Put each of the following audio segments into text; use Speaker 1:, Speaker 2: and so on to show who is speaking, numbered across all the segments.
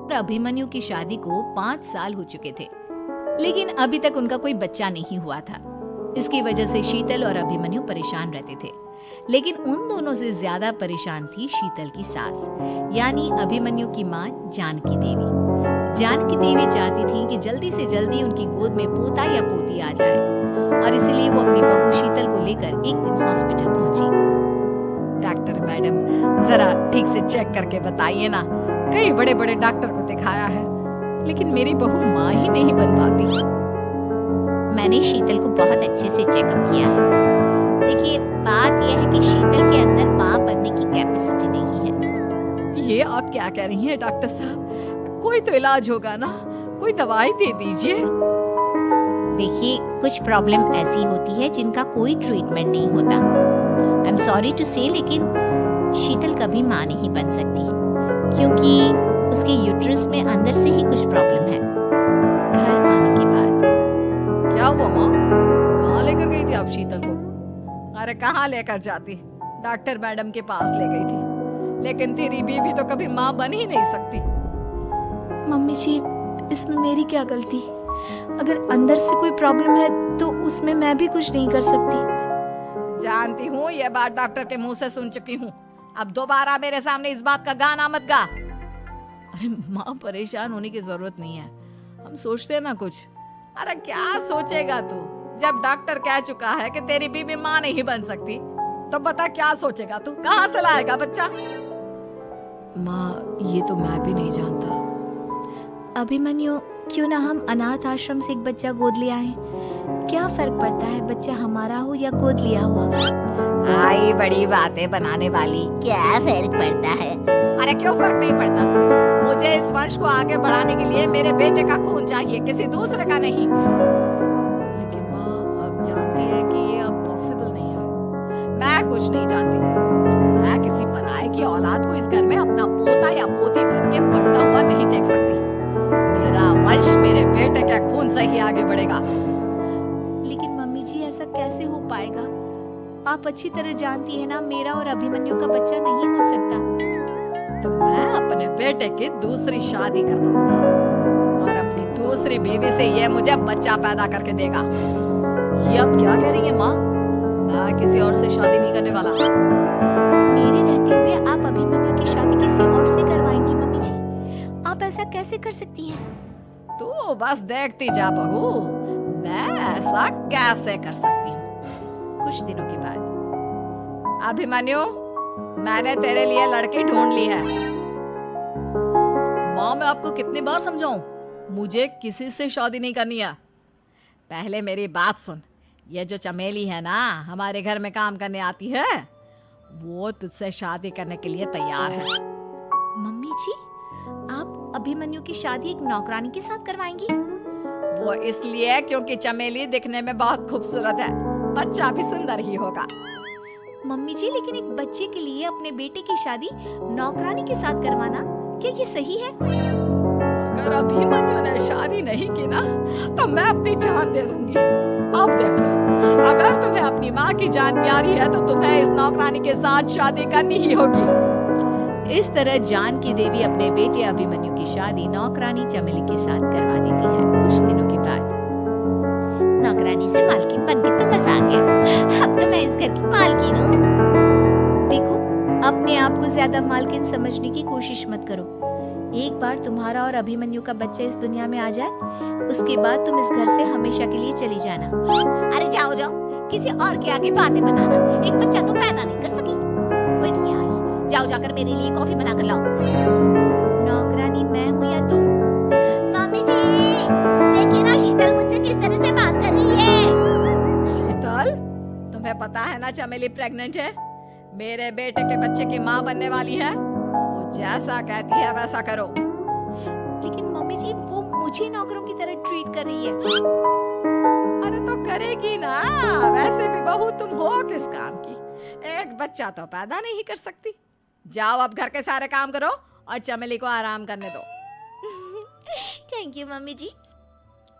Speaker 1: और अभिमन्यु की शादी को 5 साल हो चुके थे, लेकिन अभी तक उनका कोई बच्चा नहीं हुआ था। इसकी वजह से शीतल और अभिमन्यु परेशान रहते थे, लेकिन उन दोनों से ज्यादा परेशान थी शीतल की सास, यानी अभिमन्यु की माँ जानकी देवी। जानकी देवी चाहती थी कि जल्दी से जल्दी उनकी गोद में पोता या पोती आ जाए, और इसलिए वो अपनी बहू शीतल को लेकर एक दिन हॉस्पिटल पहुंची।
Speaker 2: डॉक्टर मैडम, जरा ठीक से चेक करके बताइए ना। कई बड़े बड़े डॉक्टर को दिखाया है, लेकिन मेरी बहू माँ ही नहीं बन पाती।
Speaker 1: मैंने शीतल को बहुत अच्छे से चेकअप किया है। देखिए, बात यह है कि शीतल के अंदर माँ बनने की कैपेसिटी नहीं है।
Speaker 2: ये आप क्या कह रही हैं डॉक्टर साहब? कोई तो इलाज होगा ना, कोई दवाई दे दीजिए।
Speaker 1: देखिए, कुछ प्रॉब्लम ऐसी होती है जिनका कोई ट्रीटमेंट नहीं होता। आई एम सॉरी टू से, लेकिन शीतल कभी माँ नहीं बन सकती, क्योंकि उसके यूट्रस में अंदर से ही कुछ प्रॉब्लम है। घर आने के बाद
Speaker 2: क्या हुआ माँ? कहाँ लेकर गई थी आप शीतल को? अरे कहाँ लेकर जाती, डॉक्टर मैडम के पास ले गई थी, लेकिन तेरी बीवी तो कभी माँ बन ही नहीं सकती।
Speaker 3: मम्मी जी, इसमें मेरी क्या गलती? अगर अंदर से कोई प्रॉब्लम है तो उसमें मैं भी कुछ नहीं कर सकती।
Speaker 2: जानती हूँ, ये बात डॉक्टर के मुंह से सुन चुकी हूँ। अब दोबारा मेरे सामने इस बात का गाना मत गा।
Speaker 3: अरे माँ, परेशान होने की जरूरत नहीं है, हम सोचते हैं ना कुछ।
Speaker 2: अरे क्या सोचेगा तू? जब डॉक्टर कह चुका है कि तेरी बीवी माँ नहीं बन सकती, तो बता क्या सोचेगा तू? कहाँ से लाएगा बच्चा?
Speaker 3: माँ, ये तो मैं भी नहीं जानता। अभिमन्यु, क्यों ना हम अनाथ आश्रम से एक बच्चा गोद ले आए? क्या फर्क पड़ता है बच्चा हमारा हो या गोद लिया हुआ?
Speaker 2: आई बड़ी बातें बनाने वाली।
Speaker 1: क्या फर्क पड़ता है?
Speaker 2: अरे क्यों फर्क नहीं पड़ता? मुझे इस वंश को आगे बढ़ाने के लिए मेरे बेटे का खून चाहिए, किसी दूसरे का नहीं।
Speaker 3: लेकिन माँ, आप जानती है कि ये अब पॉसिबल नहीं है।
Speaker 2: मैं कुछ नहीं जानती। मैं किसी पराये की औलाद को इस घर में अपना पोता या पोती बन के बढ़ता हुआ नहीं देख सकती। मेरा वंश मेरे बेटे के खून से ही आगे बढ़ेगा।
Speaker 3: लेकिन मम्मी जी, ऐसा कैसे हो पाएगा? आप अच्छी तरह जानती है ना, मेरा और अभिमन्यु का बच्चा नहीं हो सकता।
Speaker 2: तो मैं अपने बेटे की दूसरी शादी करवाऊंगी, और अपनी दूसरी बीवी से ये मुझे बच्चा पैदा करके देगा।
Speaker 3: ये आप क्या कह रही है माँ?
Speaker 2: मैं किसी और से शादी नहीं करने वाला।
Speaker 3: मेरे रहते हुए आप अभिमन्यु की शादी किसी और से करवाएंगी? मम्मी जी, आप ऐसा कैसे कर सकती हैं?
Speaker 2: तू बस देखती जा बहू, मैं ऐसा कैसे कर सकती हूँ। कुछ दिनों के बाद, अभिमन्यु, मैंने तेरे लिए लड़की ढूंढ ली है।
Speaker 3: माँ, मैं आपको कितनी बार समझाऊं? मुझे किसी से शादी नहीं करनी है।
Speaker 2: पहले मेरी बात सुन। ये जो चमेली है ना, हमारे घर में काम करने आती है, वो तुझसे शादी करने के लिए तैयार है।
Speaker 3: मम्मी जी, आप अभिमन्यु की शादी एक नौकरानी के साथ करवाएंगी?
Speaker 2: वो इसलिए क्योंकि चमेली दिखने में बहुत खूबसूरत है, बच्चा भी सुंदर ही होगा।
Speaker 3: मम्मी जी, लेकिन एक बच्चे के लिए अपने बेटे की शादी नौकरानी के साथ करवाना, क्या ये सही है?
Speaker 2: अगर अभिमन्यु ने शादी नहीं की ना, तो मैं अपनी जान दे दूंगी। अब देख लो, अगर तुम्हें अपनी माँ की जान प्यारी है तो तुम्हें इस नौकरानी के साथ शादी करनी ही होगी।
Speaker 1: इस तरह जानकी देवी अपने बेटे अभिमन्यु की शादी नौकरानी चमेली के साथ करवा देती है। कुछ दिनों के बाद, नौकरानी से मालकिन बनके तो मजा आ गया, अब तो मैं इस घर की मालकिन हूँ।
Speaker 3: देखो, अपने आप को ज्यादा मालकिन समझने की कोशिश मत करो। एक बार तुम्हारा और अभिमन्यु का बच्चा इस दुनिया में आ जाए, उसके बाद तुम इस घर से हमेशा के लिए चली जाना।
Speaker 1: अरे जाओ जाओ, किसी और के आगे बातें बनाना। एक बच्चा तो पैदा नहीं कर सकी, बढ़िया ही। जाओ जाकर मेरे लिए कॉफी बना कर लाओ।
Speaker 3: नौकरानी मैं हूँ या तुम?
Speaker 1: मम्मी जी, देखिए ना शीतल मुझसे किस तरह से बात कर रही है।
Speaker 2: शीतल, तुम्हें पता है ना चमेली प्रेग्नेंट है, मेरे बेटे के बच्चे की माँ बनने वाली है। वो जैसा कहती है वैसा करो।
Speaker 3: लेकिन मम्मी जी, वो मुझे नौकरों की तरह ट्रीट कर रही है।
Speaker 2: अरे तो करेगी ना, वैसे भी बहू तुम हो किस काम की? एक बच्चा तो पैदा नहीं कर सकती। जाओ अब घर के सारे काम करो और चमेली को आराम करने दो।
Speaker 1: थैंक यू मम्मी जी,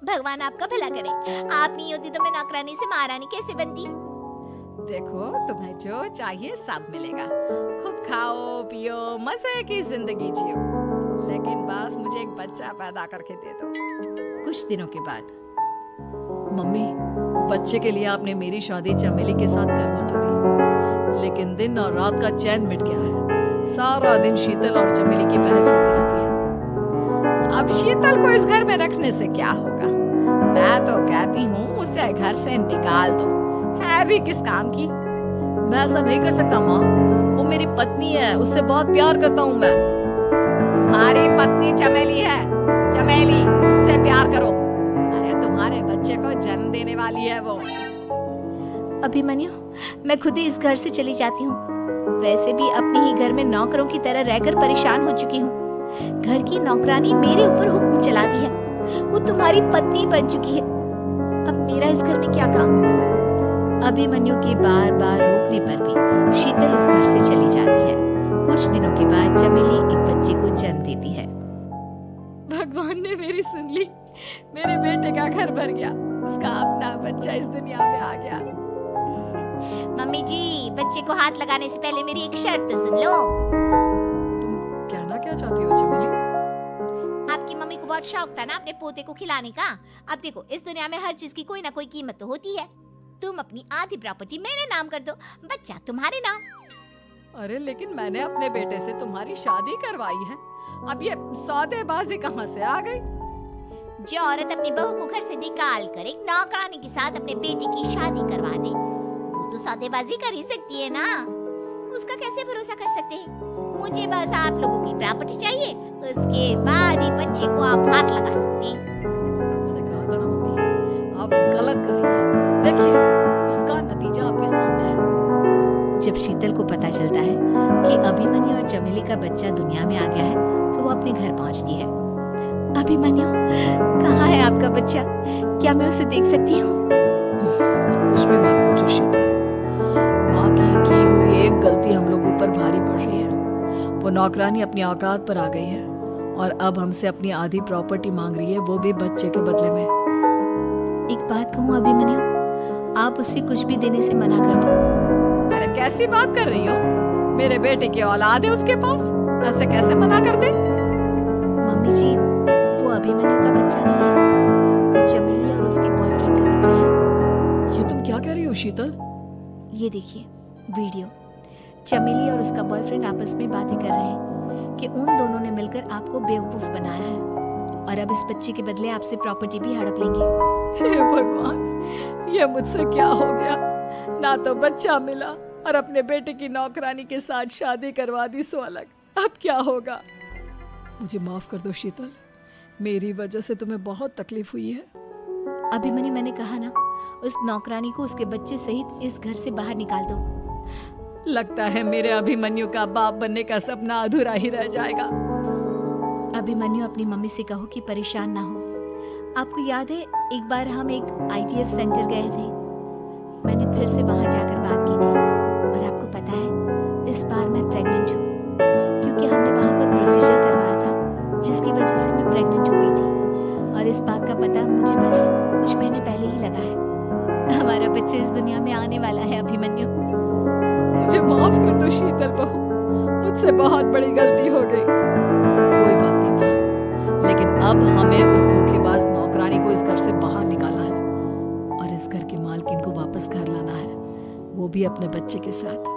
Speaker 1: भगवान आपका भला करे। आप नहीं होती तो मैं नौकरानी से महारानी कैसे बनती।
Speaker 2: देखो, तुम्हें जो चाहिए सब मिलेगा। खूब खाओ पियो, मजे की जिंदगी जियो। लेकिन बस मुझे एक बच्चा पैदा करके दे दो।
Speaker 1: कुछ दिनों के बाद, मम्मी, बच्चे के लिए आपने मेरी शादी चमेली के साथ करवा तो दी, लेकिन दिन और रात का चैन मिट गया है। सारा दिन शीतल और चमेली की बहस चलती रहती है।
Speaker 2: अब शीतल को इस घर में रखने से क्या होगा? मैं तो कहती हूँ उसे घर से निकाल दो, है भी किस काम की।
Speaker 1: मैं ऐसा नहीं कर सकता माँ, वो मेरी पत्नी है, उससे बहुत प्यार करता हूँ मैं।
Speaker 2: तुम्हारी पत्नी चमेली है, चमेली, उससे प्यार करो। अरे तुम्हारे बच्चे को जन्म देने वाली है वो।
Speaker 3: अभिमन्यु, मैं खुद ही इस घर से चली जाती हूँ। वैसे भी अपने ही घर में नौकरों की तरह रहकर परेशान हो चुकी हूँ। घर की नौकरानी मेरे ऊपर हुक्म चलाती है, वो तुम्हारी पत्नी बन चुकी है। अब मेरा इस घर में क्या काम? अभिमन्यु के बार बार रोकने पर भी शीतल उस घर से चली जाती है। कुछ दिनों के बाद चमेली एक बच्चे को जन्म देती है।
Speaker 2: भगवान ने मेरी सुन ली, मेरे बेटे का घर भर गया, उसका अपना बच्चा इस दुनिया में आ गया।
Speaker 3: मम्मी जी, बच्चे को हाथ लगाने से पहले मेरी एक शर्त तो सुन लो।
Speaker 2: तुम कहना क्या चाहती हो चमेली?
Speaker 3: आपकी मम्मी को बहुत शौक था ना अपने पोते को खिलाने का। अब देखो, इस दुनिया में हर चीज की कोई ना कोई कीमत तो होती है। तुम अपनी आधी प्रॉपर्टी मेरे नाम कर दो, बच्चा तुम्हारे नाम।
Speaker 2: अरे लेकिन मैंने अपने बेटे से तुम्हारी शादी करवाई है, अब ये सौदेबाजी कहाँ से आ गई?
Speaker 3: जो औरत अपनी बहू को घर से निकाल कर एक नौकरानी के साथ अपने बेटे की शादी करवा दे, वो तो सौदेबाजी कर ही सकती है ना। उसका कैसे भरोसा कर सकते हैं? मुझे बस आप लोगों की प्रॉपर्टी चाहिए, उसके बाद ही बच्चे को आप हाथ लगा सकते हैं।
Speaker 2: मैंने कहा था ना मम्मी, आप गलत कर रही हैं। देखिए, इसका नतीजा आपके सामने है।
Speaker 1: जब शीतल को पता चलता है कि अभिमन्यु और चमेली का बच्चा दुनिया में आ गया है, तो वो अपने घर पहुंचती है।
Speaker 3: अभिमन्यु, कहाँ है आपका बच्चा? क्या मैं उसे देख सकती हूँ?
Speaker 1: कुछ भी मत पूछो शीतल, माँ की हुई एक गलती हम लोगों पर भारी पड़ रही है। वो नौकरानी अपनी औकात पर आ गई है और अब हमसे अपनी आधी प्रॉपर्टी मांग रही है, वो भी बच्चे के बदले में।
Speaker 3: एक बात कहूँ अभिमन्यु, आप उसे कुछ भी देने से मना कर दो।
Speaker 2: अरे कैसी बात कर रही हो? मेरे बेटे की औलाद है उसके पास, ऐसे कैसे मना कर दे?
Speaker 3: मम्मी जी, वो अभिमन्यु का बच्चा नहीं है, वो चमेली और उसके बॉयफ्रेंड का बच्चा है।
Speaker 1: ये तुम क्या कह रही हो शीतल?
Speaker 3: ये देखिए वीडियो। चमेली और उसका बॉयफ्रेंड आपस में बातें कर रहे हैं कि उन दोनों ने मिलकर आपको बेवकूफ बनाया है और अब इस बच्चे के बदले आपसे प्रॉपर्टी भी हड़प लेंगे।
Speaker 2: हे भगवान, ये मुझसे क्या हो गया? ना तो बच्चा मिला और अपने बेटे की नौकरानी के साथ शादी करवा दी सो अलग। अब क्या होगा?
Speaker 1: मुझे माफ कर दो शीतल, मेरी वजह से तुम्हें बहुत तकलीफ हुई है।
Speaker 3: अभिमन्यु, मैंने कहा ना, उस नौकरानी को उसके बच्चे सहित इस घर से बाहर निकाल दो।
Speaker 2: लगता है मेरे अभिमन्यु का बाप बनने का सपना अधूरा ही रह जाएगा।
Speaker 3: अभिमन्यु, अपनी मम्मी से कहो कि परेशान ना हो। आपको याद है एक बार हम एक IVF सेंटर गए थे, मैंने फिर से वहां जाकर बात की थी और आपको पता है इस बार मैं प्रेग्नेंट हूँ, क्योंकि हमने वहां पर प्रोसीजर करवाया था जिसकी वजह से मैं प्रेग्नेंट हो गई थी। और इस बात का पता मुझे बस कुछ महीने पहले ही लगा है। हमारा बच्चा इस दुनिया में आने वाला है अभिमन्यु।
Speaker 2: मुझे माफ कर दो शीतल बहू, मुझसे बहुत बड़ी गलती हो गई।
Speaker 1: कोई बात नहीं माँ, लेकिन अब हमें उस धोखेबाज नौकरानी को इस घर से बाहर निकालना है और इस घर के मालकिन को वापस घर लाना है, वो भी अपने बच्चे के साथ।